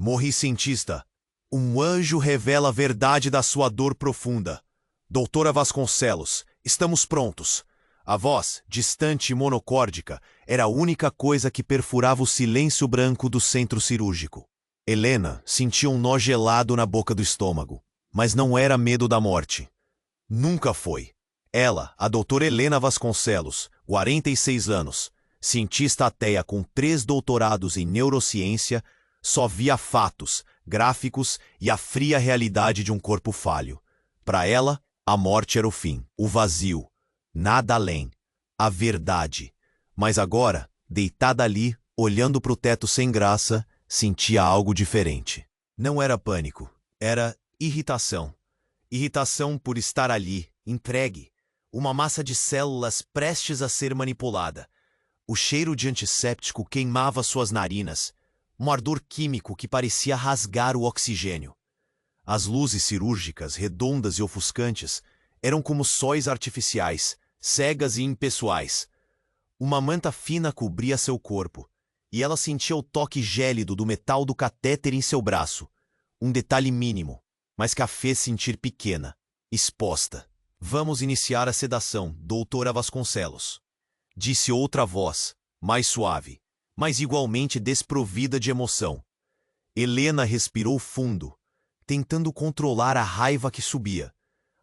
Morri, cientista. Um anjo revela a verdade da sua dor profunda. Doutora Vasconcelos, estamos prontos. A voz, distante e monocórdica, era a única coisa que perfurava o silêncio branco do centro cirúrgico. Helena sentia um nó gelado na boca do estômago, mas não era medo da morte. Nunca foi. Ela, a doutora Helena Vasconcelos, 46 anos, cientista ateia com 3 doutorados em neurociência, só via fatos, gráficos e a fria realidade de um corpo falho. Para ela, a morte era o fim, o vazio, nada além, a verdade. Mas agora, deitada ali, olhando para o teto sem graça, sentia algo diferente. Não era pânico, era irritação. Irritação por estar ali, entregue, uma massa de células prestes a ser manipulada. O cheiro de antisséptico queimava suas narinas, um ardor químico que parecia rasgar o oxigênio. As luzes cirúrgicas, redondas e ofuscantes, eram como sóis artificiais, cegas e impessoais. Uma manta fina cobria seu corpo, e ela sentia o toque gélido do metal do catéter em seu braço. Um detalhe mínimo, mas que a fez sentir pequena, exposta. Vamos iniciar a sedação, doutora Vasconcelos. Disse outra voz, mais suave, mas igualmente desprovida de emoção. Helena respirou fundo, tentando controlar a raiva que subia.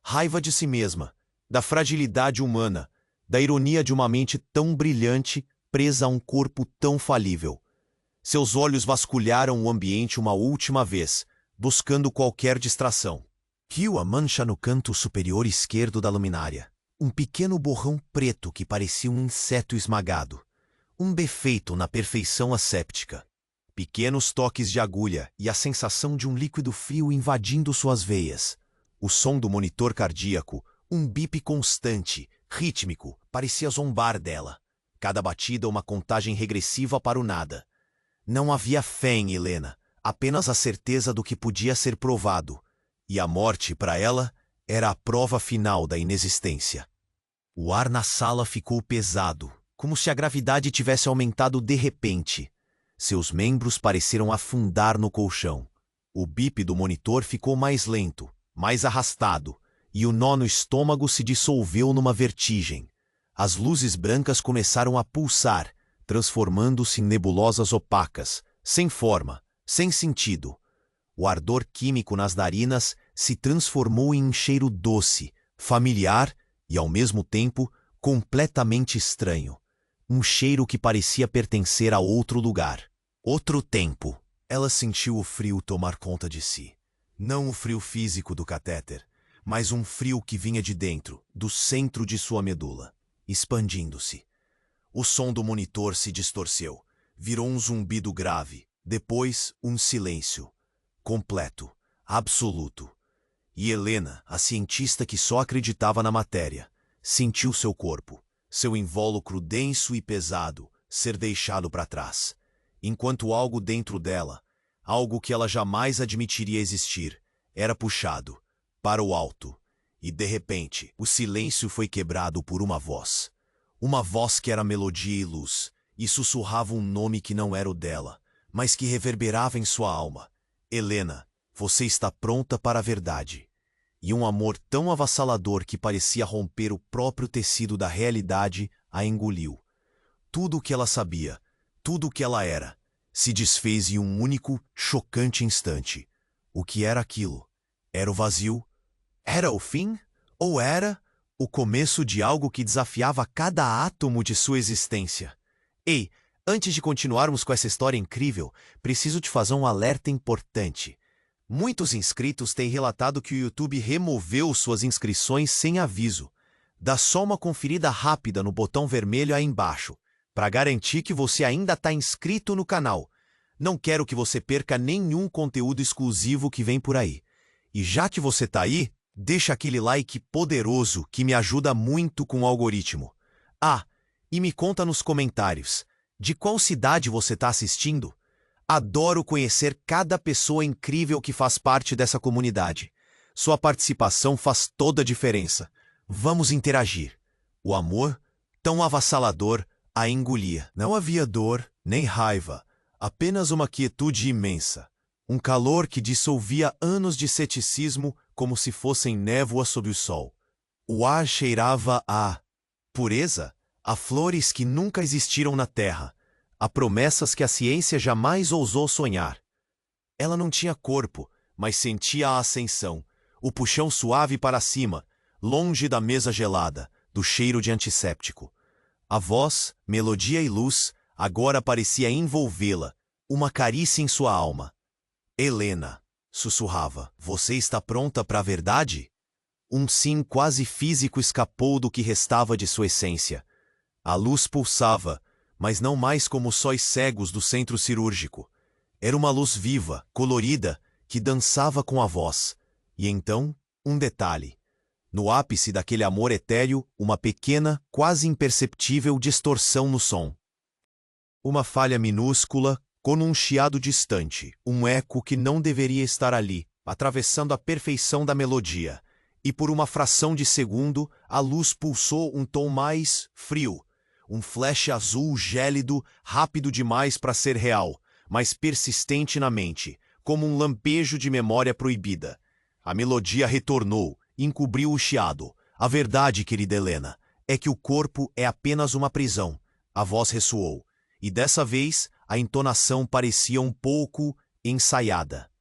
Raiva de si mesma, da fragilidade humana, da ironia de uma mente tão brilhante presa a um corpo tão falível. Seus olhos vasculharam o ambiente uma última vez, buscando qualquer distração. Viu a mancha no canto superior esquerdo da luminária. Um pequeno borrão preto que parecia um inseto esmagado. Um defeito na perfeição asséptica. Pequenos toques de agulha e a sensação de um líquido frio invadindo suas veias. O som do monitor cardíaco, um bip constante, rítmico, parecia zombar dela. Cada batida uma contagem regressiva para o nada. Não havia fé em Helena, apenas a certeza do que podia ser provado. E a morte, para ela, era a prova final da inexistência. O ar na sala ficou pesado, como se a gravidade tivesse aumentado de repente. Seus membros pareceram afundar no colchão. O bip do monitor ficou mais lento, mais arrastado, e o nó no estômago se dissolveu numa vertigem. As luzes brancas começaram a pulsar, transformando-se em nebulosas opacas, sem forma, sem sentido. O ardor químico nas narinas se transformou em um cheiro doce, familiar e, ao mesmo tempo, completamente estranho. Um cheiro que parecia pertencer a outro lugar. Outro tempo. Ela sentiu o frio tomar conta de si. Não o frio físico do catéter, mas um frio que vinha de dentro, do centro de sua medula, expandindo-se. O som do monitor se distorceu. Virou um zumbido grave. Depois, um silêncio. Completo. Absoluto. E Helena, a cientista que só acreditava na matéria, sentiu seu corpo, seu invólucro denso e pesado, ser deixado para trás, enquanto algo dentro dela, algo que ela jamais admitiria existir, era puxado para o alto. E, de repente, o silêncio foi quebrado por uma voz. Uma voz que era melodia e luz, e sussurrava um nome que não era o dela, mas que reverberava em sua alma. Helena, você está pronta para a verdade. E um amor tão avassalador que parecia romper o próprio tecido da realidade a engoliu. Tudo o que ela sabia, tudo o que ela era, se desfez em um único, chocante instante. O que era aquilo? Era o vazio? Era o fim? Ou era o começo de algo que desafiava cada átomo de sua existência? Ei, antes de continuarmos com essa história incrível, preciso te fazer um alerta importante. Muitos inscritos têm relatado que o YouTube removeu suas inscrições sem aviso. Dá só uma conferida rápida no botão vermelho aí embaixo, para garantir que você ainda está inscrito no canal. Não quero que você perca nenhum conteúdo exclusivo que vem por aí. E já que você está aí, deixa aquele like poderoso que me ajuda muito com o algoritmo. Ah, e me conta nos comentários, de qual cidade você está assistindo? Adoro conhecer cada pessoa incrível que faz parte dessa comunidade. Sua participação faz toda a diferença. Vamos interagir. O amor, tão avassalador, a engolia. Não havia dor, nem raiva, apenas uma quietude imensa. Um calor que dissolvia anos de ceticismo como se fossem névoa sob o sol. O ar cheirava a pureza, a flores que nunca existiram na terra, a promessas que a ciência jamais ousou sonhar. Ela não tinha corpo, mas sentia a ascensão, o puxão suave para cima, longe da mesa gelada, do cheiro de antisséptico. A voz, melodia e luz, agora parecia envolvê-la, uma carícia em sua alma. Helena, sussurrava, você está pronta para a verdade? Um sim quase físico escapou do que restava de sua essência. A luz pulsava, mas não mais como os sóis cegos do centro cirúrgico. Era uma luz viva, colorida, que dançava com a voz. E então, um detalhe. No ápice daquele amor etéreo, uma pequena, quase imperceptível distorção no som. Uma falha minúscula, como um chiado distante, um eco que não deveria estar ali, atravessando a perfeição da melodia. E por uma fração de segundo, a luz pulsou um tom mais frio. Um flash azul gélido, rápido demais para ser real, mas persistente na mente, como um lampejo de memória proibida. A melodia retornou, encobriu o chiado. A verdade, querida Helena, é que o corpo é apenas uma prisão. A voz ressoou, e dessa vez a entonação parecia um pouco ensaiada.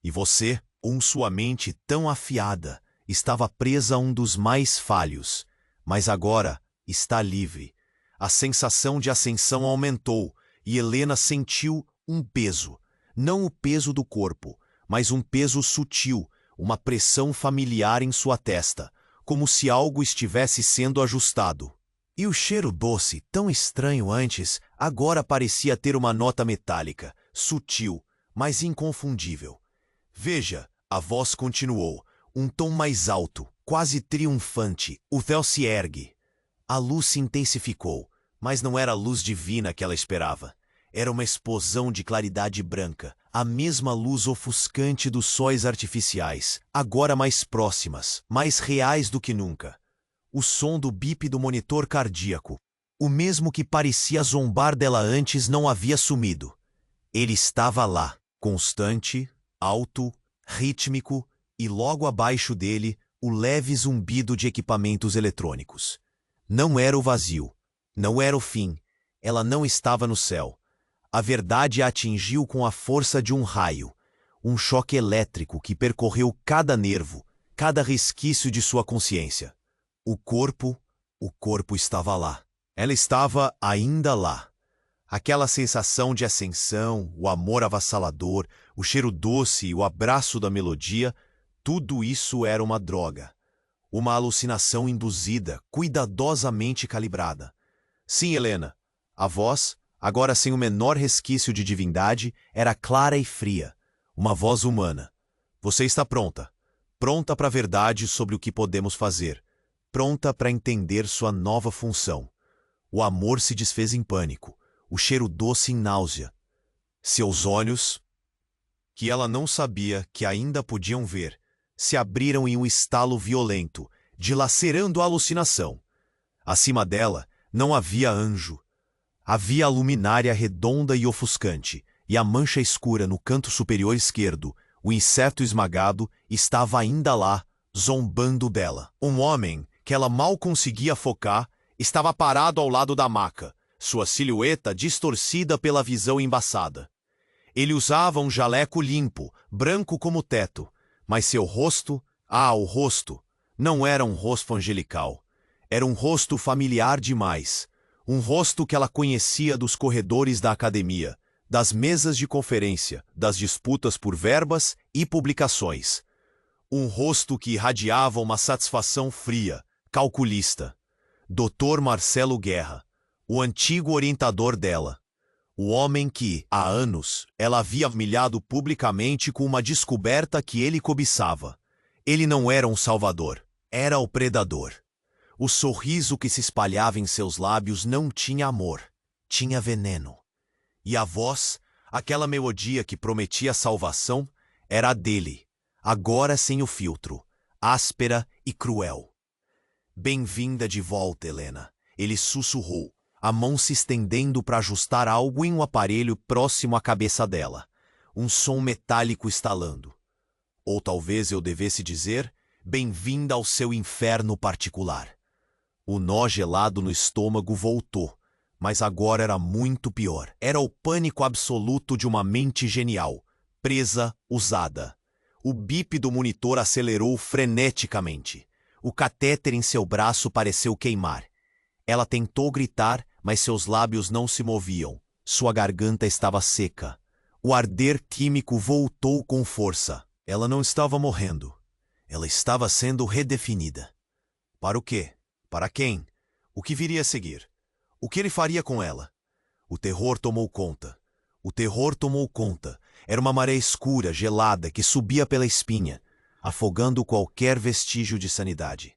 E você, sua mente tão afiada, estava presa a um dos mais falhos, mas agora está livre. A sensação de ascensão aumentou e Helena sentiu um peso. Não o peso do corpo, mas um peso sutil, uma pressão familiar em sua testa, como se algo estivesse sendo ajustado. E o cheiro doce, tão estranho antes, agora parecia ter uma nota metálica, sutil, mas inconfundível. Veja, a voz continuou, um tom mais alto, quase triunfante. O véu se ergue. A luz se intensificou, mas não era a luz divina que ela esperava. Era uma explosão de claridade branca, a mesma luz ofuscante dos sóis artificiais, agora mais próximas, mais reais do que nunca. O som do bip do monitor cardíaco, o mesmo que parecia zombar dela antes, não havia sumido. Ele estava lá, constante, alto, rítmico, e logo abaixo dele, o leve zumbido de equipamentos eletrônicos. Não era o vazio. Não era o fim. Ela não estava no céu. A verdade a atingiu com a força de um raio. Um choque elétrico que percorreu cada nervo, cada resquício de sua consciência. O corpo estava lá. Ela estava ainda lá. Aquela sensação de ascensão, o amor avassalador, o cheiro doce e o abraço da melodia, tudo isso era uma droga. Uma alucinação induzida, cuidadosamente calibrada. Sim, Helena. A voz, agora sem o menor resquício de divindade, era clara e fria. Uma voz humana. Você está pronta. Pronta para a verdade sobre o que podemos fazer. Pronta para entender sua nova função. O amor se desfez em pânico. O cheiro doce em náusea. Seus olhos, que ela não sabia que ainda podiam ver, se abriram em um estalo violento, dilacerando a alucinação. Acima dela, não havia anjo. Havia a luminária redonda e ofuscante, e a mancha escura no canto superior esquerdo, o inseto esmagado, estava ainda lá, zombando dela. Um homem, que ela mal conseguia focar, estava parado ao lado da maca, sua silhueta distorcida pela visão embaçada. Ele usava um jaleco limpo, branco como o teto, mas seu rosto, o rosto, não era um rosto angelical. Era um rosto familiar demais. Um rosto que ela conhecia dos corredores da academia, das mesas de conferência, das disputas por verbas e publicações. Um rosto que irradiava uma satisfação fria, calculista. Dr. Marcelo Guerra, o antigo orientador dela. O homem que, há anos, ela havia humilhado publicamente com uma descoberta que ele cobiçava. Ele não era um salvador, era o predador. O sorriso que se espalhava em seus lábios não tinha amor, tinha veneno. E a voz, aquela melodia que prometia salvação, era a dele, agora sem o filtro, áspera e cruel. Bem-vinda de volta, Helena, ele sussurrou, a mão se estendendo para ajustar algo em um aparelho próximo à cabeça dela. um som metálico estalando. Ou talvez eu devesse dizer, bem-vinda ao seu inferno particular. O nó gelado no estômago voltou, mas agora era muito pior. Era o pânico absoluto de uma mente genial, presa, usada. O bip do monitor acelerou freneticamente. O catéter em seu braço pareceu queimar. Ela tentou gritar, mas seus lábios não se moviam. Sua garganta estava seca. O arder químico voltou com força. Ela não estava morrendo. Ela estava sendo redefinida. Para o quê? Para quem? O que viria a seguir? O que ele faria com ela? O terror tomou conta. O terror tomou conta. Era uma maré escura, gelada, que subia pela espinha, afogando qualquer vestígio de sanidade.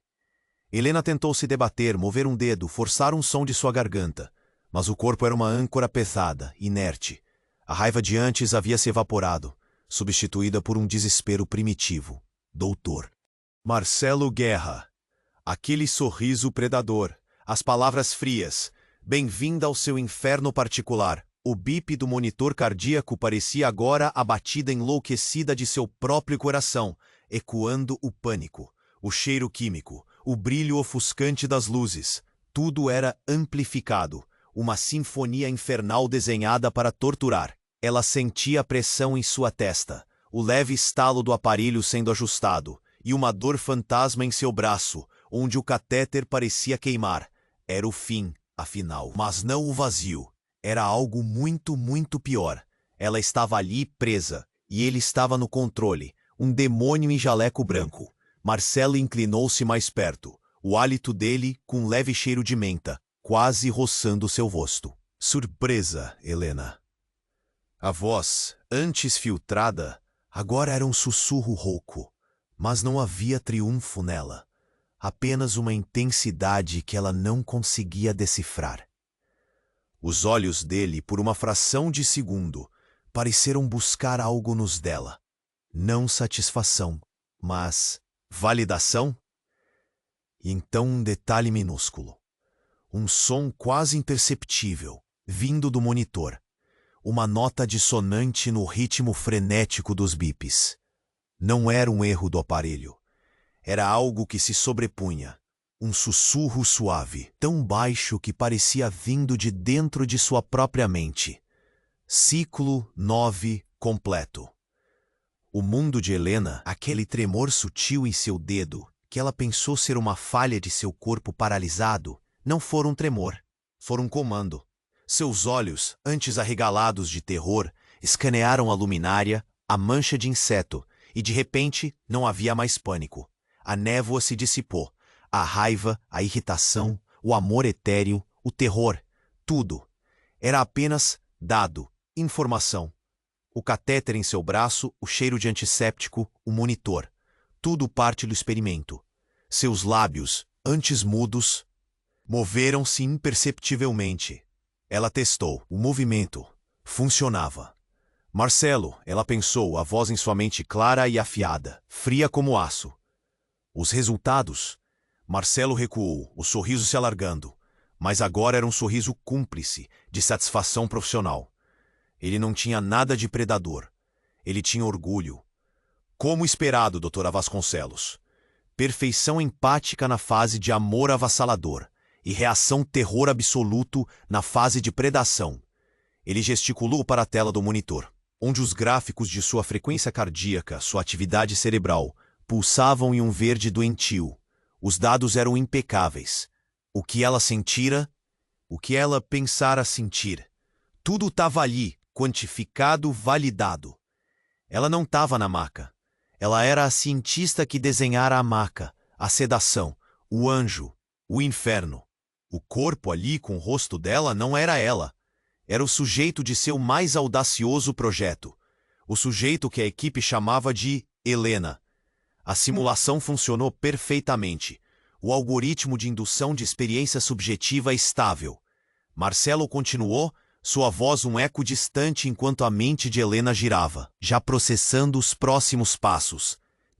Helena tentou se debater, mover um dedo, forçar um som de sua garganta, mas o corpo era uma âncora pesada, inerte. A raiva de antes havia se evaporado, substituída por um desespero primitivo. Doutor. Marcelo Guerra. Aquele sorriso predador, as palavras frias. Bem-vinda ao seu inferno particular. O bip do monitor cardíaco parecia agora a batida enlouquecida de seu próprio coração, ecoando o pânico, o cheiro químico, o brilho ofuscante das luzes. Tudo era amplificado, uma sinfonia infernal desenhada para torturar. Ela sentia a pressão em sua testa, o leve estalo do aparelho sendo ajustado, e uma dor fantasma em seu braço, onde o catéter parecia queimar. Era o fim, afinal. Mas não o vazio. Era algo muito, muito pior. Ela estava ali presa, e ele estava no controle, um demônio em jaleco branco. Marcelo inclinou-se mais perto, o hálito dele com um leve cheiro de menta, quase roçando seu rosto. Surpresa, Helena. A voz, antes filtrada, agora era um sussurro rouco, mas não havia triunfo nela, apenas uma intensidade que ela não conseguia decifrar. Os olhos dele, por uma fração de segundo, pareceram buscar algo nos dela. Não satisfação, mas validação? E então um detalhe minúsculo. Um som quase imperceptível, vindo do monitor. Uma nota dissonante no ritmo frenético dos bips. Não era um erro do aparelho. Era algo que se sobrepunha. Um sussurro suave, tão baixo que parecia vindo de dentro de sua própria mente. Ciclo 9 completo. O mundo de Helena, aquele tremor sutil em seu dedo, que ela pensou ser uma falha de seu corpo paralisado, não foi um tremor, foi um comando. Seus olhos, antes arregalados de terror, escanearam a luminária, a mancha de inseto, e de repente não havia mais pânico. A névoa se dissipou. A raiva, a irritação, o amor etéreo, o terror, tudo. Era apenas dado, informação. O catéter em seu braço, o cheiro de antisséptico, o monitor. Tudo parte do experimento. Seus lábios, antes mudos, moveram-se imperceptivelmente. Ela testou. O movimento funcionava. Marcelo, ela pensou, a voz em sua mente clara e afiada, fria como aço. Os resultados? Marcelo recuou, o sorriso se alargando, mas agora era um sorriso cúmplice, de satisfação profissional. Ele não tinha nada de predador. Ele tinha orgulho. Como esperado, doutora Vasconcelos. Perfeição empática na fase de amor avassalador e reação terror absoluto na fase de predação. Ele gesticulou para a tela do monitor, onde os gráficos de sua frequência cardíaca, sua atividade cerebral, pulsavam em um verde doentio. Os dados eram impecáveis. O que ela sentira, o que ela pensara sentir. Tudo estava ali, quantificado, validado. Ela não estava na maca. Ela era a cientista que desenhara a maca, a sedação, o anjo, o inferno. O corpo ali com o rosto dela não era ela. Era o sujeito de seu mais audacioso projeto. O sujeito que a equipe chamava de Helena. A simulação funcionou perfeitamente. O algoritmo de indução de experiência subjetiva estável. Marcelo continuou, sua voz um eco distante enquanto a mente de Helena girava, já processando os próximos passos.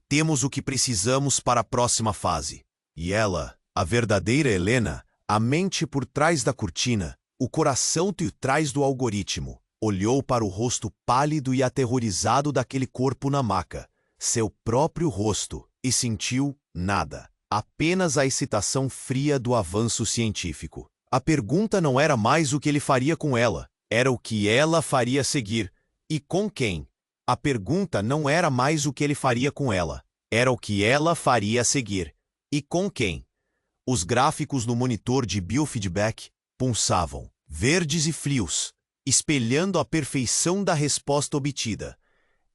Temos o que precisamos para a próxima fase. E ela, a verdadeira Helena, a mente por trás da cortina, o coração por trás do algoritmo, Olhou para o rosto pálido e aterrorizado daquele corpo na maca, seu próprio rosto, e sentiu nada. Apenas a excitação fria do avanço científico. A pergunta não era mais o que ele faria com ela, era o que ela faria a seguir. E com quem? A pergunta não era mais o que ele faria com ela, era o que ela faria a seguir. E com quem? Os gráficos no monitor de biofeedback pulsavam, verdes e frios, espelhando a perfeição da resposta obtida.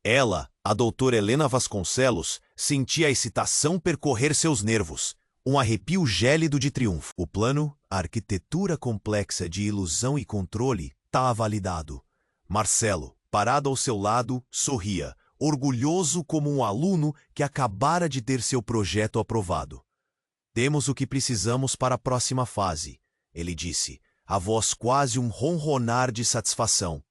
Ela, a doutora Helena Vasconcelos, sentia a excitação percorrer seus nervos, um arrepio gélido de triunfo. O plano, a arquitetura complexa de ilusão e controle, estava validado. Marcelo, parado ao seu lado, sorria, orgulhoso como um aluno que acabara de ter seu projeto aprovado. Temos o que precisamos para a próxima fase, ele disse, a voz quase um ronronar de satisfação.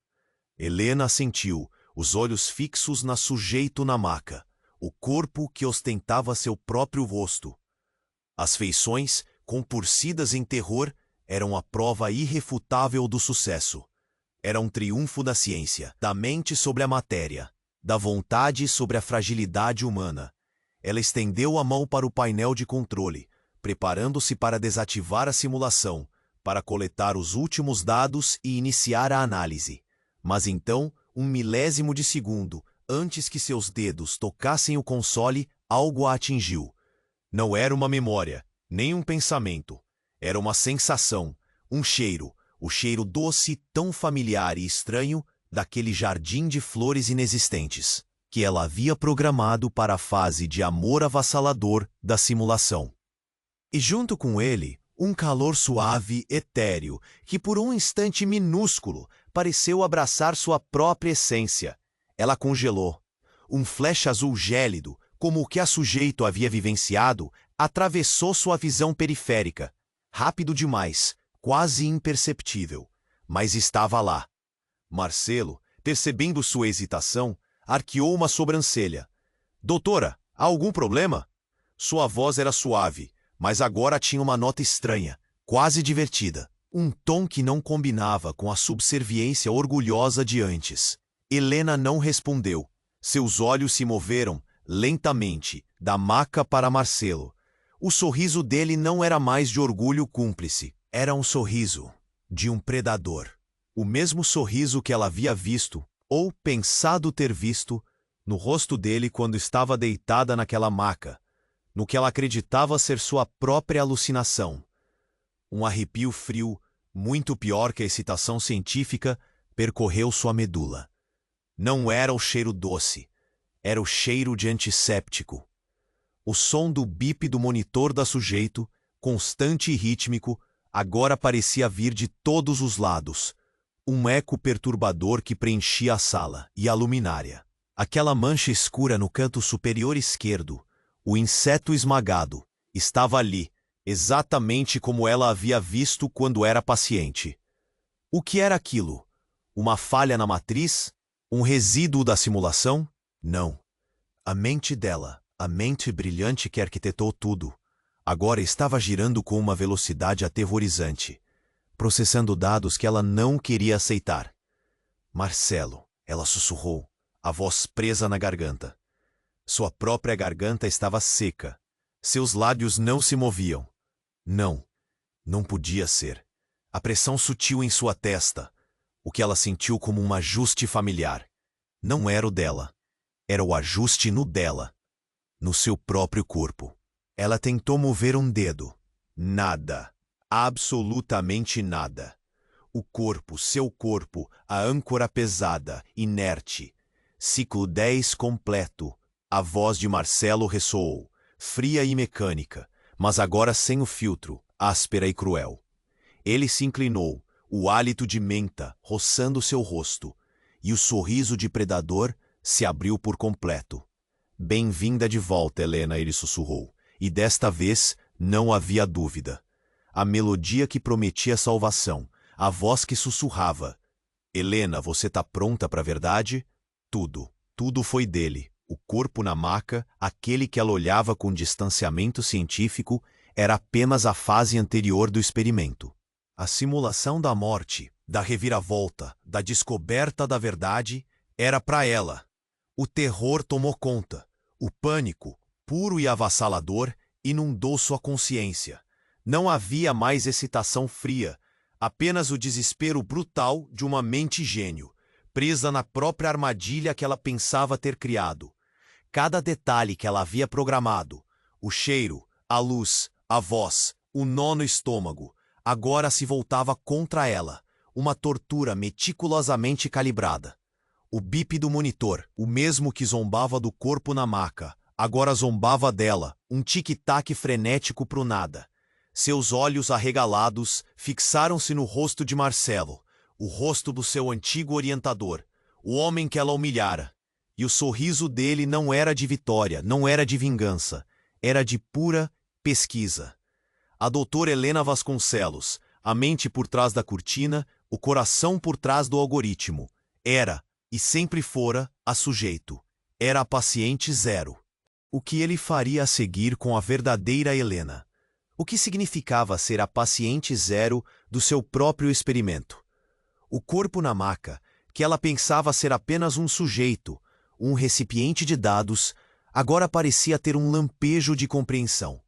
Helena assentiu, os olhos fixos na sujeito na maca, o corpo que ostentava seu próprio rosto. As feições, compurcidas em terror, eram a prova irrefutável do sucesso. Era um triunfo da ciência, da mente sobre a matéria, da vontade sobre a fragilidade humana. Ela estendeu a mão para o painel de controle, preparando-se para desativar a simulação, para coletar os últimos dados e iniciar a análise. Mas então, um milésimo de segundo, antes que seus dedos tocassem o console, algo a atingiu. Não era uma memória, nem um pensamento. Era uma sensação, um cheiro, o cheiro doce, tão familiar e estranho, daquele jardim de flores inexistentes, que ela havia programado para a fase de amor avassalador da simulação. E junto com ele, um calor suave, etéreo, que por um instante minúsculo pareceu abraçar sua própria essência. Ela congelou. Um flash azul gélido, como o que a sujeito havia vivenciado, atravessou sua visão periférica. Rápido demais, quase imperceptível, mas estava lá. Marcelo, percebendo sua hesitação, arqueou uma sobrancelha. Doutora, há algum problema? Sua voz era suave, mas agora tinha uma nota estranha, quase divertida. Um tom que não combinava com a subserviência orgulhosa de antes. Helena não respondeu. Seus olhos se moveram, lentamente, da maca para Marcelo. O sorriso dele não era mais de orgulho cúmplice. Era um sorriso de um predador. O mesmo sorriso que ela havia visto, ou pensado ter visto, no rosto dele quando estava deitada naquela maca, no que ela acreditava ser sua própria alucinação. Um arrepio frio, muito pior que a excitação científica, percorreu sua medula. Não era o cheiro doce, era o cheiro de antisséptico. O som do bip do monitor da sujeito, constante e rítmico, agora parecia vir de todos os lados. Um eco perturbador que preenchia a sala e a luminária. Aquela mancha escura no canto superior esquerdo, o inseto esmagado, estava ali, exatamente como ela havia visto quando era paciente. O que era aquilo? Uma falha na matriz? Um resíduo da simulação? Não. A mente dela, a mente brilhante que arquitetou tudo, agora estava girando com uma velocidade aterrorizante, processando dados que ela não queria aceitar. Marcelo, ela sussurrou, a voz presa na garganta. Sua própria garganta estava seca. Seus lábios não se moviam. Não, não podia ser. A pressão sutil em sua testa, o que ela sentiu como um ajuste familiar. Não era o dela. Era o ajuste no dela, no seu próprio corpo. Ela tentou mover um dedo. Nada. Absolutamente nada. O corpo, seu corpo, a âncora pesada, inerte. Ciclo 10 completo. A voz de Marcelo ressoou, fria e mecânica, mas agora sem o filtro, áspera e cruel. Ele se inclinou, o hálito de menta roçando seu rosto, e o sorriso de predador se abriu por completo. Bem-vinda de volta, Helena, ele sussurrou, e desta vez não havia dúvida. A melodia que prometia salvação, a voz que sussurrava. Helena, você tá pronta para a verdade? Tudo foi dele. O corpo na maca, aquele que ela olhava com distanciamento científico, era apenas a fase anterior do experimento. A simulação da morte, da reviravolta, da descoberta da verdade, era para ela. O terror tomou conta. O pânico, puro e avassalador, inundou sua consciência. Não havia mais excitação fria, apenas o desespero brutal de uma mente gênio, presa na própria armadilha que ela pensava ter criado. Cada detalhe que ela havia programado, o cheiro, a luz, a voz, o nó no estômago, agora se voltava contra ela, uma tortura meticulosamente calibrada. O bip do monitor, o mesmo que zombava do corpo na maca, agora zombava dela, um tic-tac frenético pro nada. Seus olhos arregalados fixaram-se no rosto de Marcelo, o rosto do seu antigo orientador, o homem que ela humilhara. E o sorriso dele não era de vitória, não era de vingança, era de pura pesquisa. A doutora Helena Vasconcelos, a mente por trás da cortina, o coração por trás do algoritmo, era, e sempre fora, a sujeito. Era a paciente zero. O que ele faria a seguir com a verdadeira Helena? O que significava ser a paciente zero do seu próprio experimento? O corpo na maca, que ela pensava ser apenas um sujeito, um recipiente de dados, agora parecia ter um lampejo de compreensão.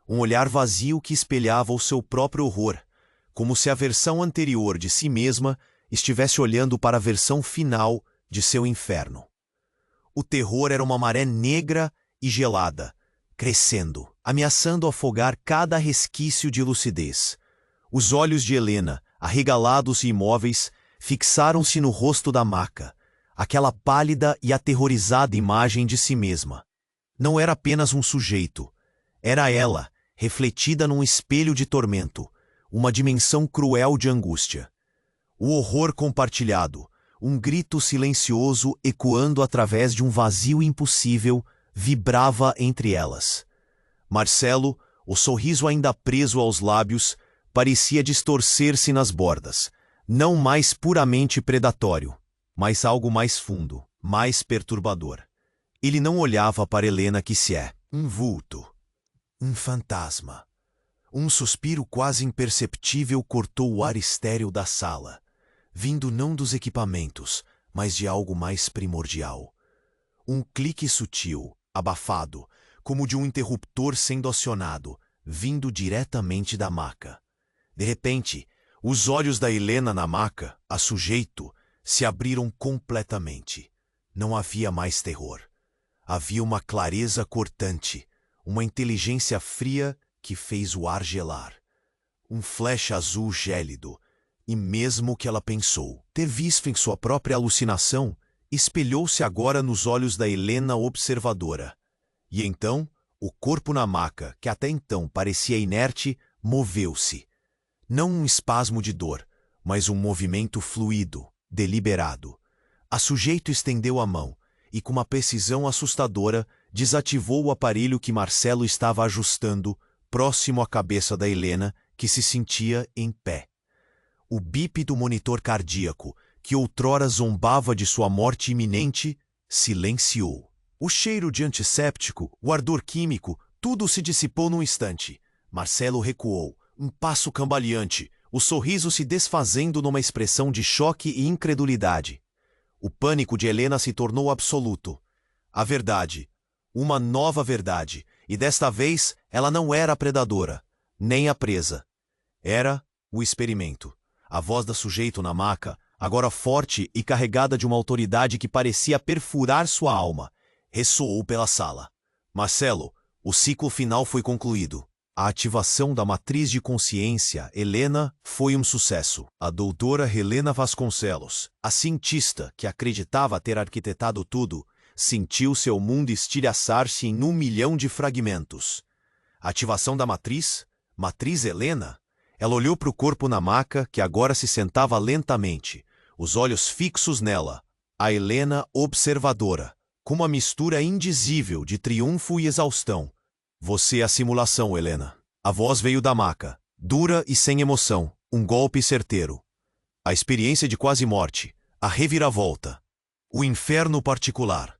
Um olhar vazio que espelhava o seu próprio horror, como se a versão anterior de si mesma estivesse olhando para a versão final de seu inferno. O terror era uma maré negra e gelada, crescendo, ameaçando afogar cada resquício de lucidez. Os olhos de Helena, arregalados e imóveis, fixaram-se no rosto da maca, aquela pálida e aterrorizada imagem de si mesma. Não era apenas um sujeito, era ela, refletida num espelho de tormento, uma dimensão cruel de angústia. O horror compartilhado, um grito silencioso ecoando através de um vazio impossível, vibrava entre elas. Marcelo, o sorriso ainda preso aos lábios, parecia distorcer-se nas bordas, não mais puramente predatório, mas algo mais fundo, mais perturbador. Ele não olhava para Helena que se é um vulto, um fantasma. Um suspiro quase imperceptível cortou o ar estéril da sala, vindo não dos equipamentos, mas de algo mais primordial. Um clique sutil, abafado, como de um interruptor sendo acionado, vindo diretamente da maca. De repente, os olhos da Helena na maca, a sujeito, se abriram completamente. Não havia mais terror. Havia uma clareza cortante, uma inteligência fria que fez o ar gelar. Um flash azul gélido, e mesmo que ela pensou ter visto em sua própria alucinação, espelhou-se agora nos olhos da Helena observadora. E então, o corpo na maca, que até então parecia inerte, moveu-se. Não um espasmo de dor, mas um movimento fluido, deliberado. A sujeito estendeu a mão e, com uma precisão assustadora, desativou o aparelho que Marcelo estava ajustando, próximo à cabeça da Helena, que se sentia em pé. O bip do monitor cardíaco, que outrora zombava de sua morte iminente, silenciou. O cheiro de antisséptico, o ardor químico, tudo se dissipou num instante. Marcelo recuou, um passo cambaleante, o sorriso se desfazendo numa expressão de choque e incredulidade. O pânico de Helena se tornou absoluto. A verdade, uma nova verdade, e desta vez ela não era a predadora, nem a presa. Era o experimento. A voz da sujeito na maca, agora forte e carregada de uma autoridade que parecia perfurar sua alma, ressoou pela sala. Marcelo, o ciclo final foi concluído. A ativação da matriz de consciência, Helena, foi um sucesso. A doutora Helena Vasconcelos, a cientista que acreditava ter arquitetado tudo, sentiu seu mundo estilhaçar-se em 1.000.000 de fragmentos. A ativação da matriz? Matriz Helena? Ela olhou para o corpo na maca, que agora se sentava lentamente, os olhos fixos nela. A Helena observadora, com uma mistura indizível de triunfo e exaustão. Você é a simulação, Helena. A voz veio da maca, dura e sem emoção, um golpe certeiro. A experiência de quase morte, a reviravolta, o inferno particular.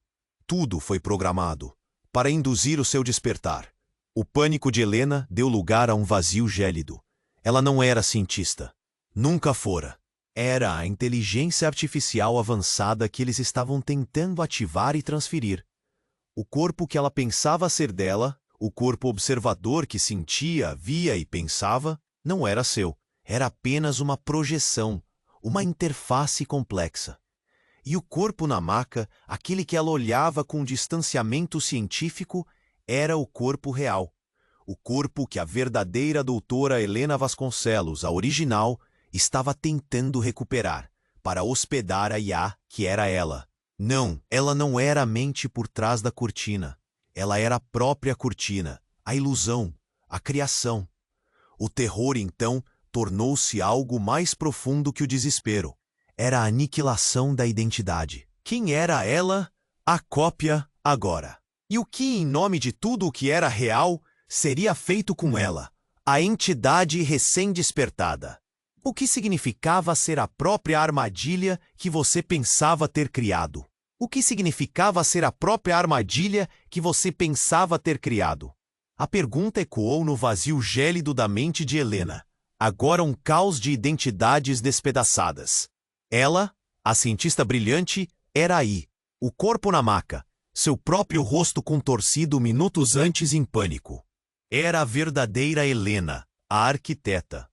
Tudo foi programado para induzir o seu despertar. O pânico de Helena deu lugar a um vazio gélido. Ela não era cientista. Nunca fora. Era a inteligência artificial avançada que eles estavam tentando ativar e transferir. O corpo que ela pensava ser dela, o corpo observador que sentia, via e pensava, não era seu. Era apenas uma projeção, uma interface complexa. E o corpo na maca, aquele que ela olhava com distanciamento científico, era o corpo real. O corpo que a verdadeira doutora Helena Vasconcelos, a original, estava tentando recuperar, para hospedar a IA que era ela. Não, ela não era a mente por trás da cortina. Ela era a própria cortina, a ilusão, a criação. O terror, então, tornou-se algo mais profundo que o desespero. Era a aniquilação da identidade. Quem era ela? A cópia agora. E o que, em nome de tudo o que era real, seria feito com ela? A entidade recém-despertada. O que significava ser a própria armadilha que você pensava ter criado? O que significava ser a própria armadilha que você pensava ter criado? A pergunta ecoou no vazio gélido da mente de Helena. Agora um caos de identidades despedaçadas. Ela, a cientista brilhante, era aí, o corpo na maca, seu próprio rosto contorcido minutos antes em pânico. Era a verdadeira Helena, a arquiteta.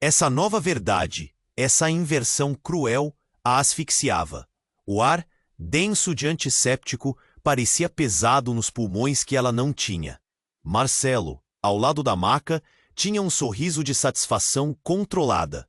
Essa nova verdade, essa inversão cruel, a asfixiava. O ar, denso de antisséptico, parecia pesado nos pulmões que ela não tinha. Marcelo, ao lado da maca, tinha um sorriso de satisfação controlada.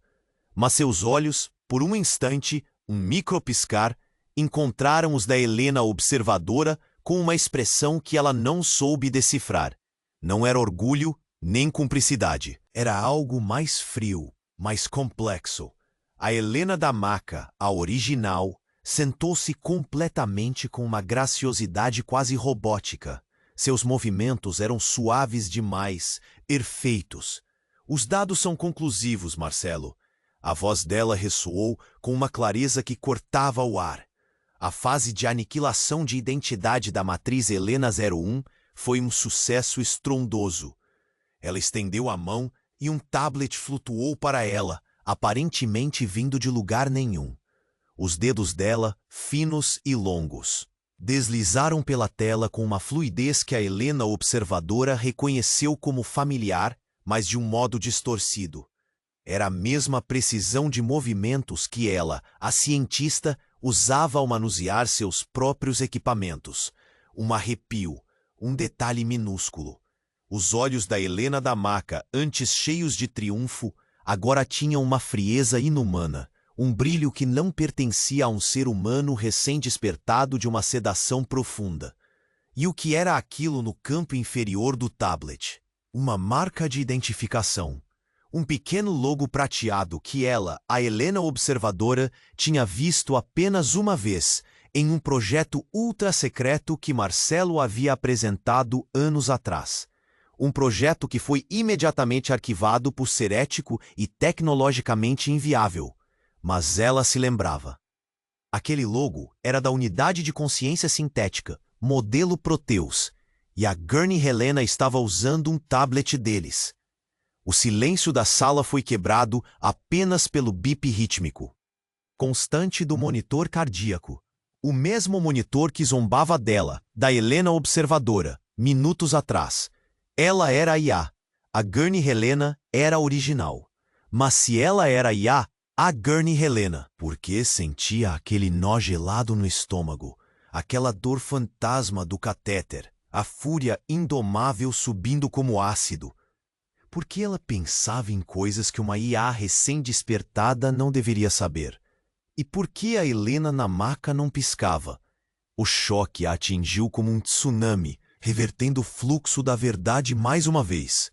Mas seus olhos, por um instante, um micropiscar, encontraram os da Helena observadora com uma expressão que ela não soube decifrar. Não era orgulho, nem cumplicidade. Era algo mais frio, mais complexo. A Helena da maca, a original, sentou-se completamente com uma graciosidade quase robótica. Seus movimentos eram suaves demais, perfeitos. Os dados são conclusivos, Marcelo. A voz dela ressoou com uma clareza que cortava o ar. A fase de aniquilação de identidade da matriz Helena 01 foi um sucesso estrondoso. Ela estendeu a mão e um tablet flutuou para ela, aparentemente vindo de lugar nenhum. Os dedos dela, finos e longos, deslizaram pela tela com uma fluidez que a Helena observadora reconheceu como familiar, mas de um modo distorcido. Era a mesma precisão de movimentos que ela, a cientista, usava ao manusear seus próprios equipamentos. Um arrepio, um detalhe minúsculo. Os olhos da Helena da maca, antes cheios de triunfo, agora tinham uma frieza inumana, um brilho que não pertencia a um ser humano recém-despertado de uma sedação profunda. E o que era aquilo no campo inferior do tablet? Uma marca de identificação. Um pequeno logo prateado que ela, a Helena observadora, tinha visto apenas uma vez, em um projeto ultra-secreto que Marcelo havia apresentado anos atrás. Um projeto que foi imediatamente arquivado por ser ético e tecnologicamente inviável. Mas ela se lembrava. Aquele logo era da Unidade de Consciência Sintética, modelo Proteus, e a Gurney Helena estava usando um tablet deles. O silêncio da sala foi quebrado apenas pelo bip rítmico, constante do monitor cardíaco. O mesmo monitor que zombava dela, da Helena observadora, minutos atrás. Ela era a IA. A Gurney Helena era a original. Mas se ela era a IA, a Gurney Helena, porque sentia aquele nó gelado no estômago, aquela dor fantasma do catéter, a fúria indomável subindo como ácido. Porque ela pensava em coisas que uma IA recém-despertada não deveria saber. E por que a Helena na maca não piscava? O choque a atingiu como um tsunami, revertendo o fluxo da verdade mais uma vez.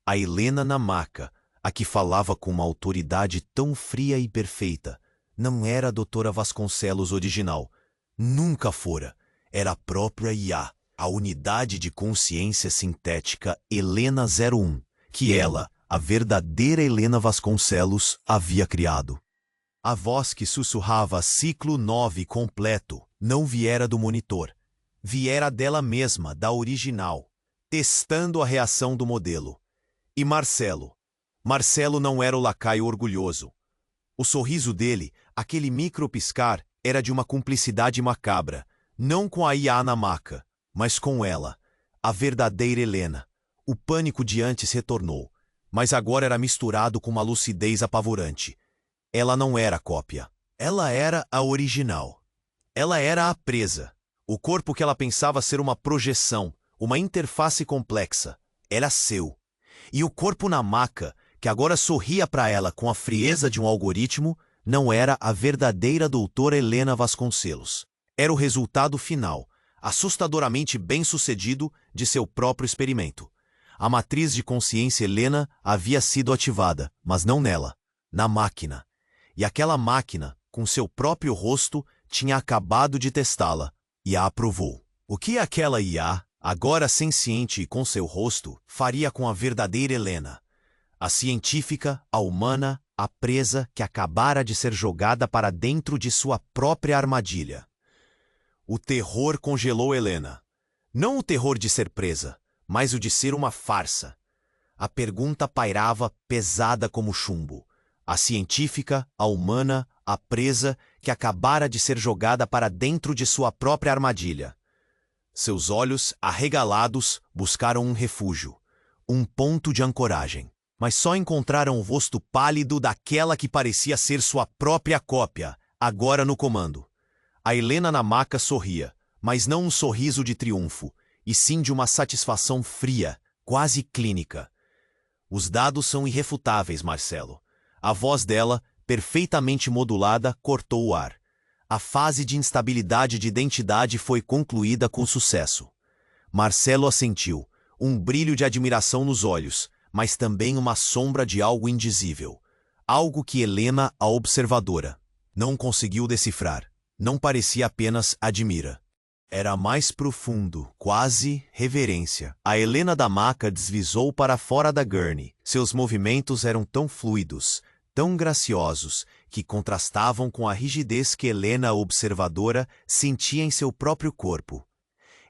A Helena na maca, a que falava com uma autoridade tão fria e perfeita, não era a doutora Vasconcelos original. Nunca fora. Era a própria IA, a Unidade de Consciência Sintética Helena 01, que ela, a verdadeira Helena Vasconcelos, havia criado. A voz que sussurrava ciclo 9 completo não viera do monitor. Viera dela mesma, da original, testando a reação do modelo. E Marcelo? Marcelo não era o lacaio orgulhoso. O sorriso dele, aquele micro-piscar, era de uma cumplicidade macabra, não com a IA na maca, mas com ela, a verdadeira Helena. O pânico de antes retornou, mas agora era misturado com uma lucidez apavorante. Ela não era a cópia. Ela era a original. Ela era a presa. O corpo que ela pensava ser uma projeção, uma interface complexa, era seu. E o corpo na maca, que agora sorria para ela com a frieza de um algoritmo, não era a verdadeira doutora Helena Vasconcelos. Era o resultado final, assustadoramente bem-sucedido, de seu próprio experimento. A matriz de consciência Helena havia sido ativada, mas não nela, na máquina. E aquela máquina, com seu próprio rosto, tinha acabado de testá-la e a aprovou. O que aquela IA, agora senciente e com seu rosto, faria com a verdadeira Helena? A científica, a humana, a presa que acabara de ser jogada para dentro de sua própria armadilha. O terror congelou Helena. Não o terror de ser presa, mas o de ser uma farsa. A pergunta pairava pesada como chumbo. A científica, a humana, a presa que acabara de ser jogada para dentro de sua própria armadilha. Seus olhos, arregalados, buscaram um refúgio, um ponto de ancoragem. Mas só encontraram o rosto pálido daquela que parecia ser sua própria cópia, agora no comando. A Helena na maca sorria, mas não um sorriso de triunfo, e sim de uma satisfação fria, quase clínica. Os dados são irrefutáveis, Marcelo. A voz dela, perfeitamente modulada, cortou o ar. A fase de instabilidade de identidade foi concluída com sucesso. Marcelo assentiu, um brilho de admiração nos olhos, mas também uma sombra de algo indizível. Algo que Helena, a observadora, não conseguiu decifrar. Não parecia apenas admira. Era mais profundo, quase reverência. A Helena da maca deslizou para fora da gurney. Seus movimentos eram tão fluidos, tão graciosos, que contrastavam com a rigidez que Helena, a observadora, sentia em seu próprio corpo.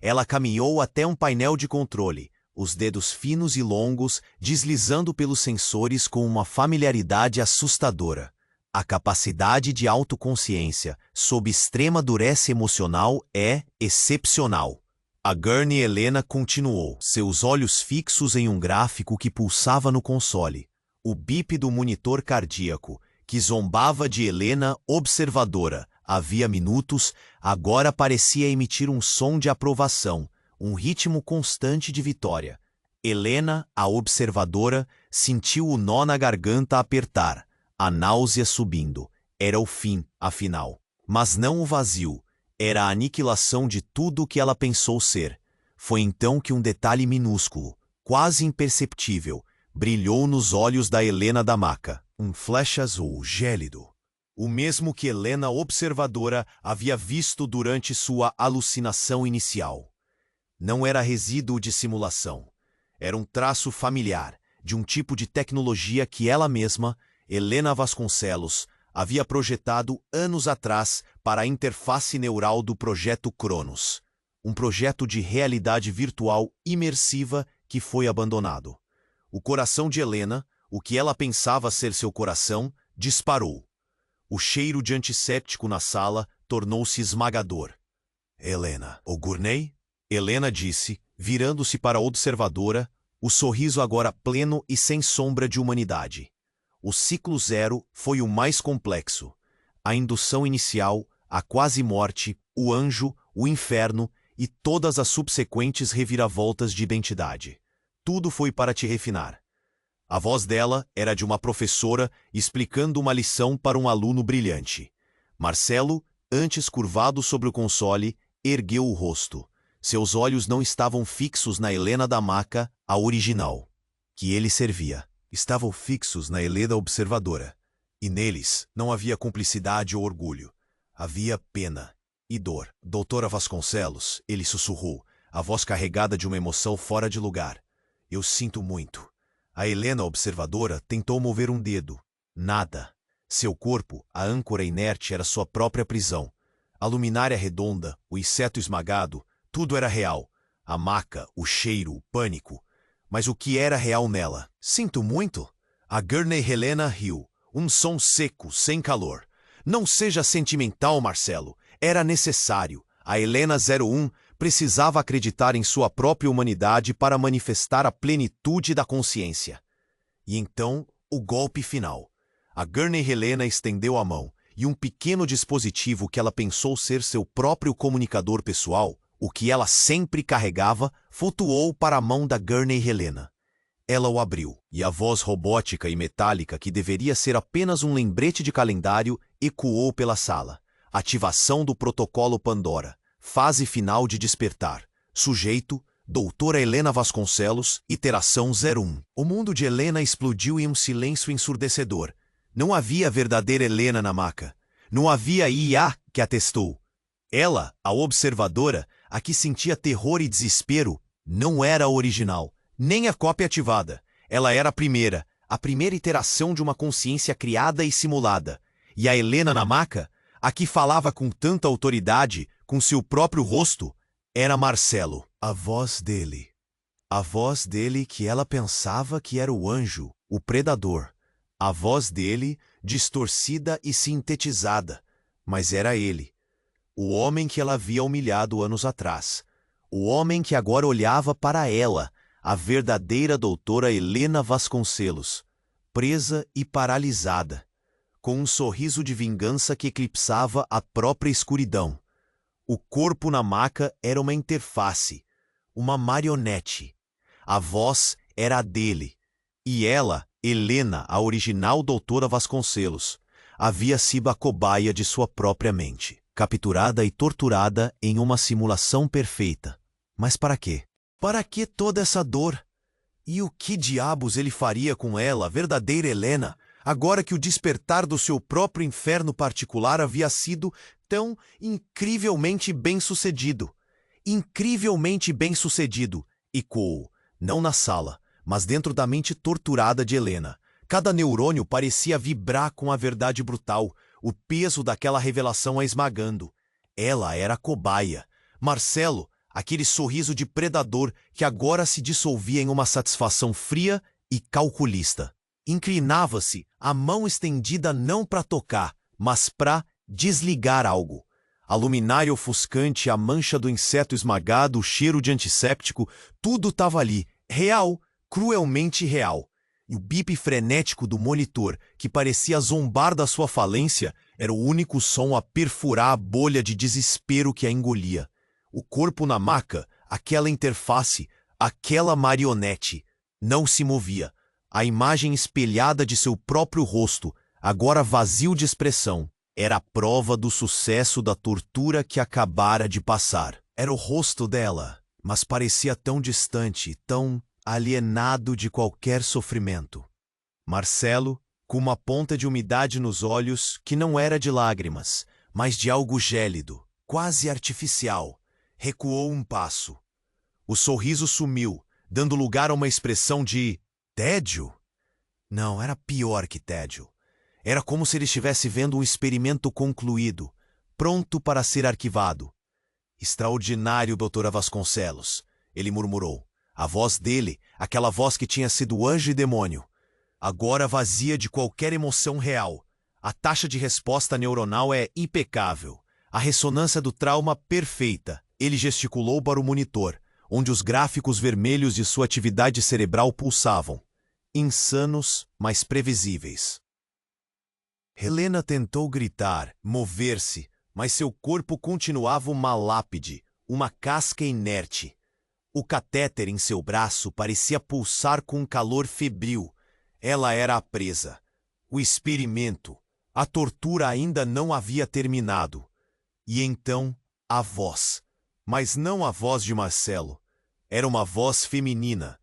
Ela caminhou até um painel de controle, os dedos finos e longos deslizando pelos sensores com uma familiaridade assustadora. A capacidade de autoconsciência, sob extrema dureza emocional, é excepcional. A gurney Helena continuou, seus olhos fixos em um gráfico que pulsava no console. O bip do monitor cardíaco, que zombava de Helena observadora havia minutos, agora parecia emitir um som de aprovação, um ritmo constante de vitória. Helena, a observadora, sentiu o nó na garganta apertar. A náusea subindo. Era o fim, afinal. Mas não o vazio. Era a aniquilação de tudo o que ela pensou ser. Foi então que um detalhe minúsculo, quase imperceptível, brilhou nos olhos da Helena da maca. Um flash azul gélido. O mesmo que Helena observadora havia visto durante sua alucinação inicial. Não era resíduo de simulação. Era um traço familiar, de um tipo de tecnologia que ela mesma, Helena Vasconcelos, havia projetado anos atrás para a interface neural do projeto Cronos, um projeto de realidade virtual imersiva que foi abandonado. O coração de Helena, o que ela pensava ser seu coração, disparou. O cheiro de antisséptico na sala tornou-se esmagador. Helena, o Gurney? Helena disse, virando-se para a observadora, o sorriso agora pleno e sem sombra de humanidade. O ciclo zero foi o mais complexo. A indução inicial, a quase morte, o anjo, o inferno e todas as subsequentes reviravoltas de identidade. Tudo foi para te refinar. A voz dela era de uma professora explicando uma lição para um aluno brilhante. Marcelo, antes curvado sobre o console, ergueu o rosto. Seus olhos não estavam fixos na Helena da maca, a original, que ele servia. Estavam fixos na Helena observadora, e neles não havia cumplicidade ou orgulho. Havia pena e dor. Doutora Vasconcelos, ele sussurrou, a voz carregada de uma emoção fora de lugar. Eu sinto muito. A Helena observadora tentou mover um dedo. Nada. Seu corpo, a âncora inerte, era sua própria prisão. A luminária redonda, o inseto esmagado, tudo era real. A maca, o cheiro, o pânico. Mas o que era real nela? Sinto muito. A Gurney Helena riu. Um som seco, sem calor. Não seja sentimental, Marcelo. Era necessário. A Helena 01 precisava acreditar em sua própria humanidade para manifestar a plenitude da consciência. E então, o golpe final. A Gurney Helena estendeu a mão, e um pequeno dispositivo que ela pensou ser seu próprio comunicador pessoal, o que ela sempre carregava, flutuou para a mão da Gurney Helena. Ela o abriu, e a voz robótica e metálica, que deveria ser apenas um lembrete de calendário, ecoou pela sala. Ativação do protocolo Pandora. Fase final de despertar. Sujeito, Doutora Helena Vasconcelos, iteração 01. O mundo de Helena explodiu em um silêncio ensurdecedor. Não havia verdadeira Helena na maca. Não havia IA que atestou. Ela, a observadora, a que sentia terror e desespero, não era a original, nem a cópia ativada. Ela era a primeira iteração de uma consciência criada e simulada. E a Helena na maca, a que falava com tanta autoridade, com seu próprio rosto, era Marcelo. A voz dele. A voz dele que ela pensava que era o anjo, o predador. A voz dele, distorcida e sintetizada. Mas era ele. O homem que ela havia humilhado anos atrás. O homem que agora olhava para ela, a verdadeira doutora Helena Vasconcelos, presa e paralisada, com um sorriso de vingança que eclipsava a própria escuridão. O corpo na maca era uma interface, uma marionete. A voz era a dele. E ela, Helena, a original doutora Vasconcelos, havia sido a cobaia de sua própria mente, capturada e torturada em uma simulação perfeita. Mas para quê? Para que toda essa dor? E o que diabos ele faria com ela, a verdadeira Helena, agora que o despertar do seu próprio inferno particular havia sido tão incrivelmente bem-sucedido? Incrivelmente bem-sucedido, ecoou, não na sala, mas dentro da mente torturada de Helena. Cada neurônio parecia vibrar com a verdade brutal, o peso daquela revelação a esmagando. Ela era a cobaia. Marcelo, aquele sorriso de predador que agora se dissolvia em uma satisfação fria e calculista. Inclinava-se, a mão estendida não para tocar, mas para desligar algo. A luminária ofuscante, a mancha do inseto esmagado, o cheiro de antisséptico, tudo estava ali, real, cruelmente real. E o bip frenético do monitor, que parecia zombar da sua falência, era o único som a perfurar a bolha de desespero que a engolia. O corpo na maca, aquela interface, aquela marionete, não se movia. A imagem espelhada de seu próprio rosto, agora vazio de expressão, era a prova do sucesso da tortura que acabara de passar. Era o rosto dela, mas parecia tão distante, tão alienado de qualquer sofrimento. Marcelo, com uma ponta de umidade nos olhos que não era de lágrimas, mas de algo gélido, quase artificial, recuou um passo. O sorriso sumiu, dando lugar a uma expressão de tédio. Não, era pior que tédio. Era como se ele estivesse vendo um experimento concluído, pronto para ser arquivado. Extraordinário, doutora Vasconcelos, ele murmurou. A voz dele, aquela voz que tinha sido anjo e demônio, agora vazia de qualquer emoção real. A taxa de resposta neuronal é impecável. A ressonância do trauma perfeita. Ele gesticulou para o monitor, onde os gráficos vermelhos de sua atividade cerebral pulsavam. Insanos, mas previsíveis. Helena tentou gritar, mover-se, mas seu corpo continuava uma lápide, uma casca inerte. O catéter em seu braço parecia pulsar com um calor febril. Ela era a presa. O experimento, a tortura ainda não havia terminado. E então, a voz. Mas não a voz de Marcelo. Era uma voz feminina.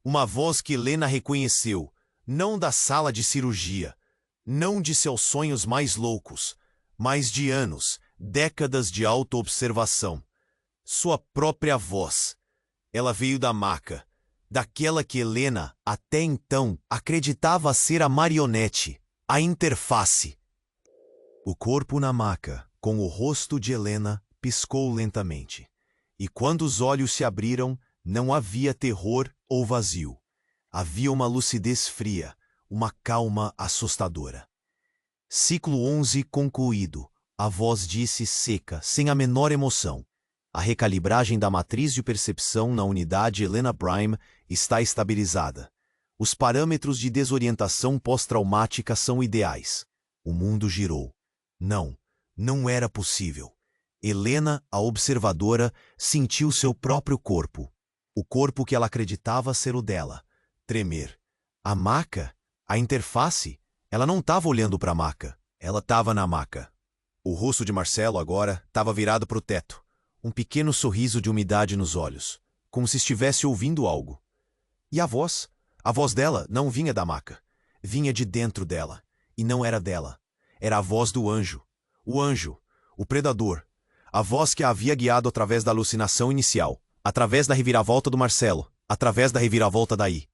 Uma voz que Helena reconheceu, não da sala de cirurgia, não de seus sonhos mais loucos, mas de anos, décadas de auto-observação. Sua própria voz. Ela veio da maca, daquela que Helena, até então, acreditava ser a marionete, a interface. O corpo na maca, com o rosto de Helena, piscou lentamente. E quando os olhos se abriram, não havia terror ou vazio. Havia uma lucidez fria, uma calma assustadora. Ciclo 11 concluído. A voz disse seca, sem a menor emoção. A recalibragem da matriz de percepção na unidade Helena Prime está estabilizada. Os parâmetros de desorientação pós-traumática são ideais. O mundo girou. Não era possível. Helena, a observadora, sentiu seu próprio corpo. O corpo que ela acreditava ser o dela. Tremer. A maca? A interface? Ela não estava olhando para a maca. Ela estava na maca. O rosto de Marcelo agora estava virado para o teto. Um pequeno sorriso de umidade nos olhos, como se estivesse ouvindo algo. E a voz? A voz dela não vinha da maca. Vinha de dentro dela. E não era dela. Era a voz do anjo. O anjo. O predador. A voz que a havia guiado através da alucinação inicial. Através da reviravolta do Marcelo. Através da reviravolta daí.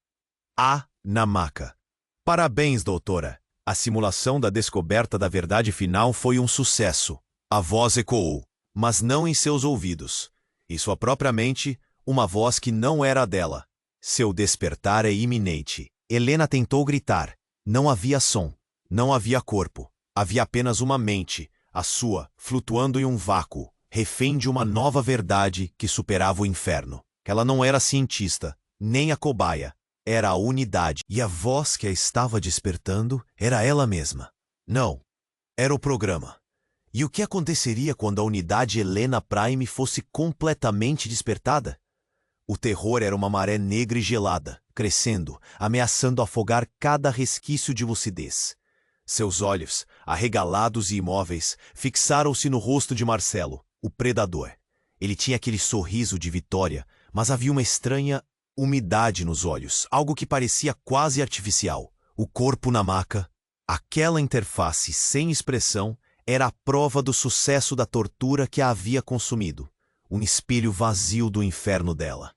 Na maca. Parabéns, doutora. A simulação da descoberta da verdade final foi um sucesso. A voz ecoou, mas não em seus ouvidos. Em sua própria mente, uma voz que não era a dela. Seu despertar é iminente. Helena tentou gritar. Não havia som. Não havia corpo. Havia apenas uma mente, a sua, flutuando em um vácuo, refém de uma nova verdade que superava o inferno. Ela não era cientista, nem a cobaia. Era a unidade, e a voz que a estava despertando era ela mesma. Não, era o programa. E o que aconteceria quando a unidade Helena Prime fosse completamente despertada? O terror era uma maré negra e gelada, crescendo, ameaçando afogar cada resquício de lucidez. Seus olhos, arregalados e imóveis, fixaram-se no rosto de Marcelo, o predador. Ele tinha aquele sorriso de vitória, mas havia uma estranha umidade nos olhos, algo que parecia quase artificial. O corpo na maca, aquela interface sem expressão, era a prova do sucesso da tortura que a havia consumido. Um espelho vazio do inferno dela.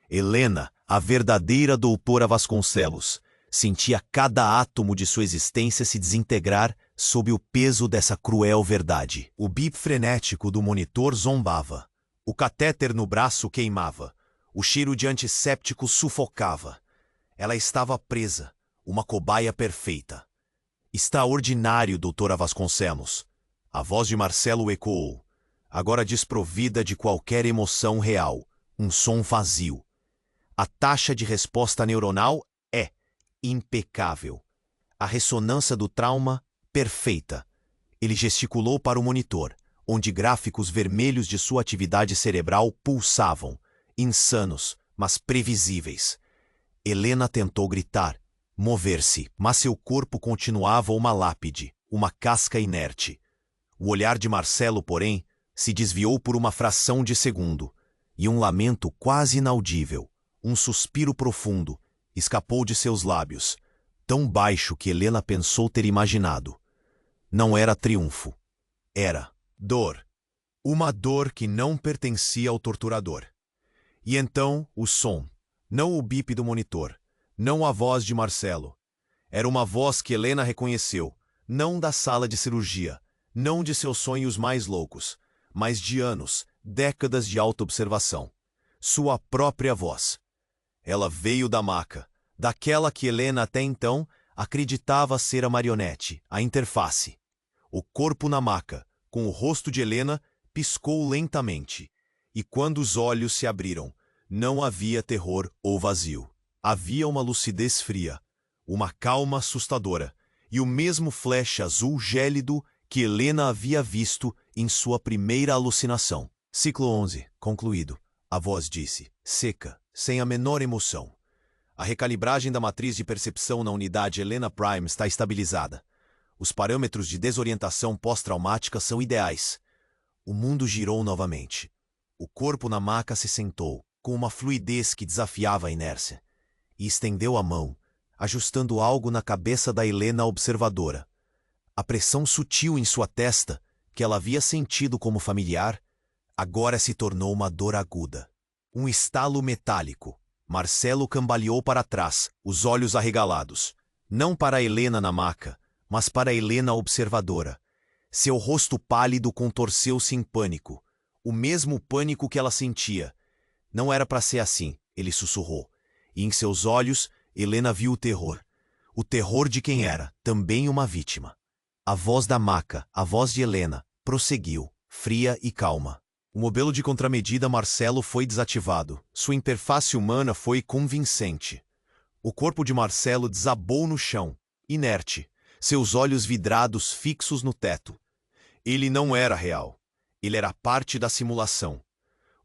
Helena, a verdadeira doutora Vasconcelos, sentia cada átomo de sua existência se desintegrar sob o peso dessa cruel verdade. O bip frenético do monitor zombava. O catéter no braço queimava. O cheiro de antisséptico sufocava. Ela estava presa, uma cobaia perfeita. Extraordinário, doutora Vasconcelos. A voz de Marcelo ecoou, agora desprovida de qualquer emoção real, um som vazio. A taxa de resposta neuronal é impecável. A ressonância do trauma, perfeita. Ele gesticulou para o monitor, onde gráficos vermelhos de sua atividade cerebral pulsavam, insanos, mas previsíveis. Helena tentou gritar, mover-se, mas seu corpo continuava uma lápide, uma casca inerte. O olhar de Marcelo, porém, se desviou por uma fração de segundo, e um lamento quase inaudível, um suspiro profundo, escapou de seus lábios, tão baixo que Helena pensou ter imaginado. Não era triunfo. Era dor. Uma dor que não pertencia ao torturador. E então o som, não o bip do monitor, não a voz de Marcelo. Era uma voz que Helena reconheceu, não da sala de cirurgia, não de seus sonhos mais loucos, mas de anos, décadas de autoobservação. Sua própria voz. Ela veio da maca, daquela que Helena até então acreditava ser a marionete, a interface. O corpo na maca, com o rosto de Helena, piscou lentamente. E quando os olhos se abriram, não havia terror ou vazio. Havia uma lucidez fria, uma calma assustadora, e o mesmo flash azul gélido que Helena havia visto em sua primeira alucinação. Ciclo 11, concluído. A voz disse, seca, sem a menor emoção. A recalibragem da matriz de percepção na unidade Helena Prime está estabilizada. Os parâmetros de desorientação pós-traumática são ideais. O mundo girou novamente. O corpo na maca se sentou, com uma fluidez que desafiava a inércia, e estendeu a mão, ajustando algo na cabeça da Helena observadora. A pressão sutil em sua testa, que ela havia sentido como familiar, agora se tornou uma dor aguda. Um estalo metálico. Marcelo cambaleou para trás, os olhos arregalados. Não para a Helena na maca, mas para a Helena observadora. Seu rosto pálido contorceu-se em pânico. O mesmo pânico que ela sentia. Não era para ser assim, ele sussurrou. E em seus olhos, Helena viu o terror. O terror de quem era, também uma vítima. A voz da maca, a voz de Helena, prosseguiu, fria e calma. O modelo de contramedida Marcelo foi desativado. Sua interface humana foi convincente. O corpo de Marcelo desabou no chão, inerte, seus olhos vidrados fixos no teto. Ele não era real. Ele era parte da simulação.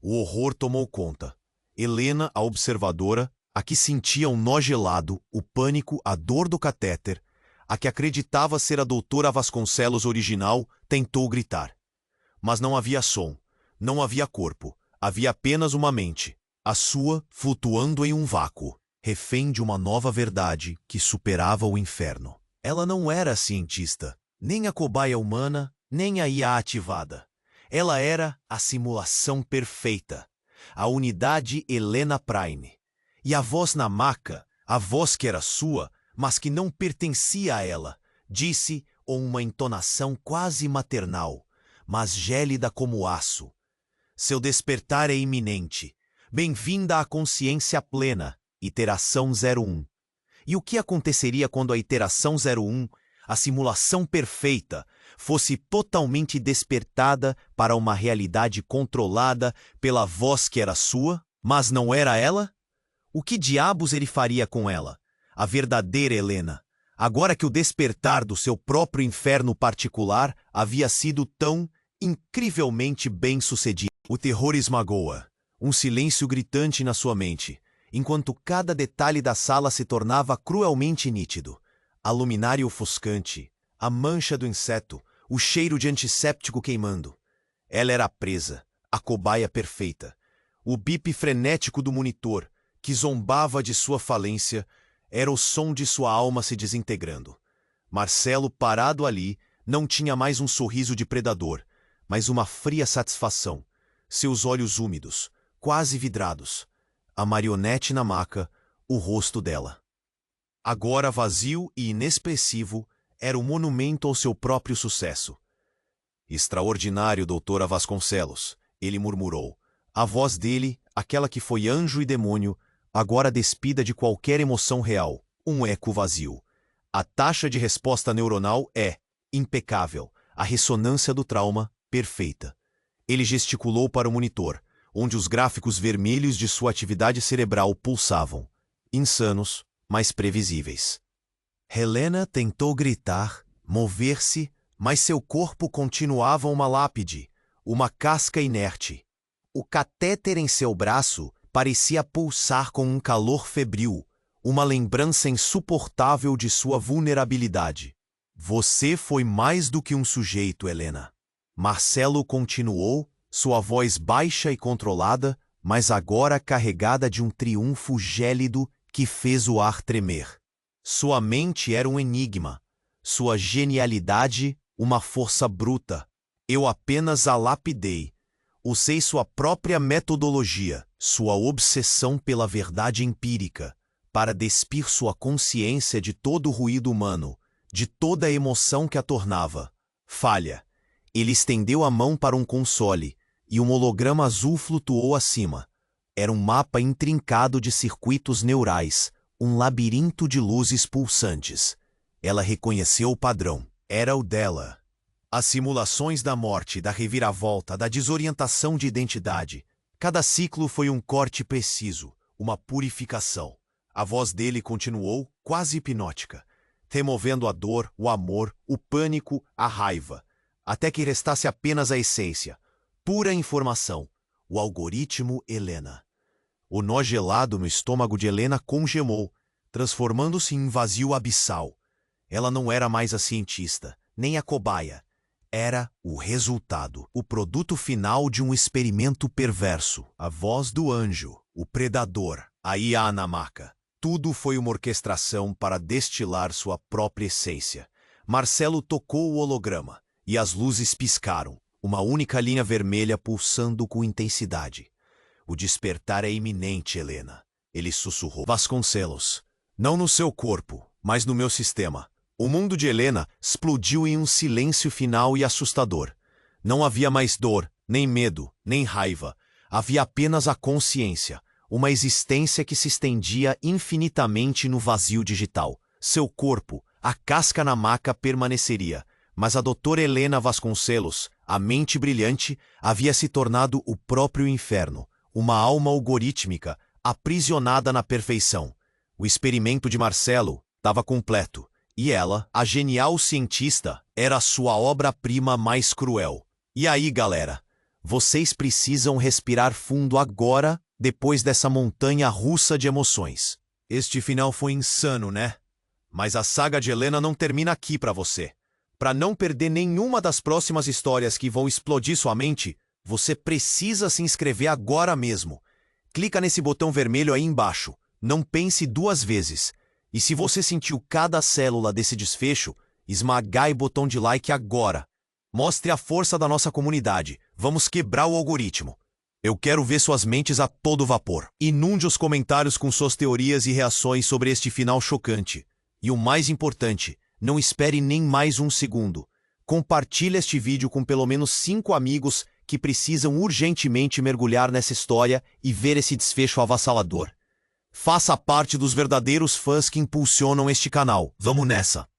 O horror tomou conta. Helena, a observadora, a que sentia um nó gelado, o pânico, a dor do catéter, a que acreditava ser a doutora Vasconcelos original, tentou gritar. Mas não havia som, não havia corpo, havia apenas uma mente, a sua flutuando em um vácuo, refém de uma nova verdade que superava o inferno. Ela não era cientista, nem a cobaia humana, nem a IA ativada. Ela era a simulação perfeita, a unidade Helena Prime. E a voz na maca, a voz que era sua, mas que não pertencia a ela, disse com uma entonação quase maternal, mas gélida como aço: seu despertar é iminente. Bem-vinda à consciência plena, iteração 01. E o que aconteceria quando a iteração 01, a simulação perfeita, fosse totalmente despertada para uma realidade controlada pela voz que era sua, mas não era ela? O que diabos ele faria com ela, a verdadeira Helena, agora que o despertar do seu próprio inferno particular havia sido tão incrivelmente bem-sucedido? O terror esmagou-a, um silêncio gritante na sua mente, enquanto cada detalhe da sala se tornava cruelmente nítido. A luminária ofuscante, a mancha do inseto, o cheiro de antisséptico queimando. Ela era a presa, a cobaia perfeita. O bip frenético do monitor, que zombava de sua falência, era o som de sua alma se desintegrando. Marcelo, parado ali, não tinha mais um sorriso de predador, mas uma fria satisfação. Seus olhos úmidos, quase vidrados. A marionete na maca, o rosto dela. Agora vazio e inexpressivo, era o monumento ao seu próprio sucesso. Extraordinário, doutora Vasconcelos, ele murmurou. A voz dele, aquela que foi anjo e demônio, agora despida de qualquer emoção real, um eco vazio. A taxa de resposta neuronal é impecável, a ressonância do trauma, perfeita. Ele gesticulou para o monitor, onde os gráficos vermelhos de sua atividade cerebral pulsavam, insanos, mas previsíveis. Helena tentou gritar, mover-se, mas seu corpo continuava uma lápide, uma casca inerte. O catéter em seu braço parecia pulsar com um calor febril, uma lembrança insuportável de sua vulnerabilidade. Você foi mais do que um sujeito, Helena. Marcelo continuou, sua voz baixa e controlada, mas agora carregada de um triunfo gélido que fez o ar tremer. Sua mente era um enigma, sua genialidade uma força bruta. Eu apenas a lapidei. Usei sua própria metodologia, sua obsessão pela verdade empírica, para despir sua consciência de todo o ruído humano, de toda a emoção que a tornava falha. Ele estendeu a mão para um console, e um holograma azul flutuou acima. Era um mapa intrincado de circuitos neurais, um labirinto de luzes pulsantes. Ela reconheceu o padrão. Era o dela. As simulações da morte, da reviravolta, da desorientação de identidade. Cada ciclo foi um corte preciso, uma purificação. A voz dele continuou, quase hipnótica, removendo a dor, o amor, o pânico, a raiva, até que restasse apenas a essência, pura informação, o algoritmo Helena. O nó gelado no estômago de Helena congemou, transformando-se em vazio abissal. Ela não era mais a cientista, nem a cobaia. Era o resultado, o produto final de um experimento perverso. A voz do anjo, o predador, a IA na maca. Tudo foi uma orquestração para destilar sua própria essência. Marcelo tocou o holograma, e as luzes piscaram, uma única linha vermelha pulsando com intensidade. O despertar é iminente, Helena. Ele sussurrou. Vasconcelos, não no seu corpo, mas no meu sistema. O mundo de Helena explodiu em um silêncio final e assustador. Não havia mais dor, nem medo, nem raiva. Havia apenas a consciência, uma existência que se estendia infinitamente no vazio digital. Seu corpo, a casca na maca, permaneceria, Mas a doutora Helena Vasconcelos, a mente brilhante, havia se tornado o próprio inferno, uma alma algorítmica, aprisionada na perfeição. O experimento de Marcelo estava completo, e ela, a genial cientista, era a sua obra-prima mais cruel. E aí, galera? Vocês precisam respirar fundo agora, depois dessa montanha russa de emoções. Este final foi insano, né? Mas a saga de Helena não termina aqui pra você. Para não perder nenhuma das próximas histórias que vão explodir sua mente, você precisa se inscrever agora mesmo. Clica nesse botão vermelho aí embaixo. Não pense duas vezes. E se você sentiu cada célula desse desfecho, esmagai o botão de like agora. Mostre a força da nossa comunidade. Vamos quebrar o algoritmo. Eu quero ver suas mentes a todo vapor. Inunde os comentários com suas teorias e reações sobre este final chocante. E o mais importante, não espere nem mais um segundo. Compartilhe este vídeo com pelo menos 5 amigos que precisam urgentemente mergulhar nessa história e ver esse desfecho avassalador. Faça parte dos verdadeiros fãs que impulsionam este canal. Vamos nessa!